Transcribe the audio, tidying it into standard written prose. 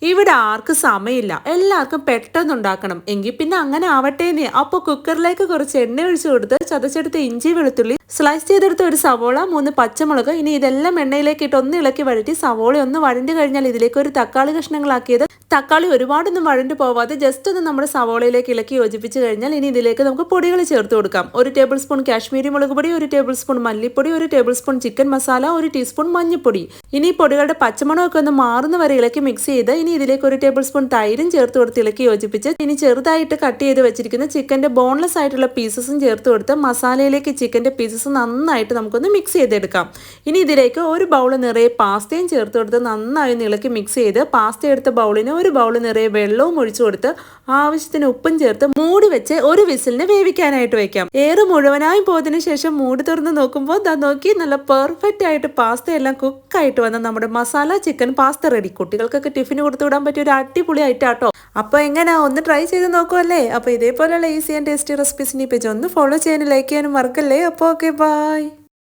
ഇവിടെ ആർക്കും സമയമില്ല, എല്ലാവർക്കും പെട്ടെന്ന് ഉണ്ടാക്കണം. എങ്കിൽ പിന്നെ അങ്ങനെ ആവട്ടേന്നേ. അപ്പോൾ കുക്കറിലേക്ക് കുറച്ച് എണ്ണ ഒഴിച്ചു കൊടുത്ത് ചതച്ചെടുത്ത് ഇഞ്ചി വെളുത്തുള്ളി സ്ലൈസ് ചെയ്തെടുത്ത ഒരു സവോള 3 പച്ചമുളക് ഇനി ഇതെല്ലാം എണ്ണയിലേക്ക് ഇട്ട് ഒന്ന് ഇളക്കി വഴറ്റി സവോള ഒന്ന് വഴണ്ടി കഴിഞ്ഞാൽ ഇതിലേക്ക് ഒരു തക്കാളി കഷ്ണങ്ങളാക്കിയത്. തക്കാളി ഒരുപാടൊന്നും വഴണ്ടി പോവാതെ ജസ്റ്റ് ഒന്ന് നമ്മുടെ സവോളയിലേക്ക് ഇളക്കി യോജിപ്പിച്ച് കഴിഞ്ഞാൽ ഇനി ഇതിലേക്ക് നമുക്ക് പൊടികൾ ചേർത്ത് കൊടുക്കാം. 1 ടേബിൾ സ്പൂൺ കാശ്മീരി മുളക് പൊടി, 1 ടേബിൾ സ്പൂൺ മല്ലിപ്പൊടി, 1 table spoon chicken masala, 1 teaspoon മഞ്ഞൾപ്പൊടി. ഇനി പൊടികളുടെ പച്ചമണമൊക്കെ ഒന്ന് മാറുന്ന വരെ ഇളക്കി മിക്സ് ചെയ്ത് ഇനി ഇതിലേക്ക് 1 ടേബിൾ സ്പൂൺ തൈരും ചേർത്ത് കൊടുത്ത് ഇളക്കി യോജിപ്പിച്ച് ഇനി ചെറുതായിട്ട് കട്ട് ചെയ്ത് വെച്ചിരിക്കുന്ന ചിക്കന്റെ ബോൺലെസ് ആയിട്ടുള്ള പീസസും ചേർത്ത് കൊടുത്ത് മസാലയിലേക്ക് ചിക്കന്റെ പീസസ് നന്നായിട്ട് നമുക്കൊന്ന് മിക്സ് ചെയ്തെടുക്കാം. ഇനി ഇതിലേക്ക് ഒരു ബൗൾ നിറയെ പാസ്തയും ചേർത്ത് കൊടുത്ത് നന്നായി ഇളക്കി മിക്സ് ചെയ്ത് പാസ്ത എടുത്ത ബൗളിന് ഒരു ബൗൾ നിറയെ വെള്ളവും ഒഴിച്ചു കൊടുത്ത് ആവശ്യത്തിന് ഉപ്പും ചേർത്ത് മൂടി വെച്ച് ഒരു വിസിലിന് വേവിക്കാനായിട്ട് വെക്കാം. ഏറ് മുഴുവനായും പോയതിനു ശേഷം മൂടി തുറന്ന് നോക്കുമ്പോൾ നോക്കി നല്ല പെർഫെക്റ്റ് ആയിട്ട് പാസ്ത എല്ലാം കുക്കായിട്ട് വന്ന നമ്മുടെ മസാല ചിക്കൻ പാസ്ത റെഡി. കുട്ടികൾക്കൊക്കെ ടിഫിന് കൊടുത്തു വിടാൻ പറ്റിയ ഒരു അടിപൊളി ഐറ്റാട്ടോ. അപ്പോൾ എങ്ങനെയാ ഒന്ന് ട്രൈ ചെയ്ത് നോക്കുമല്ലേ? അപ്പോൾ ഇതേപോലെയുള്ള ഈസി ആൻഡ് ടേസ്റ്റി റെസിപ്പീസിനെ പേജ് ഒന്ന് ഫോളോ ചെയ്യാനും ലൈക്ക് ചെയ്യാനും മറക്കല്ലേ. അപ്പോൾ ഓക്കെ, ബൈ.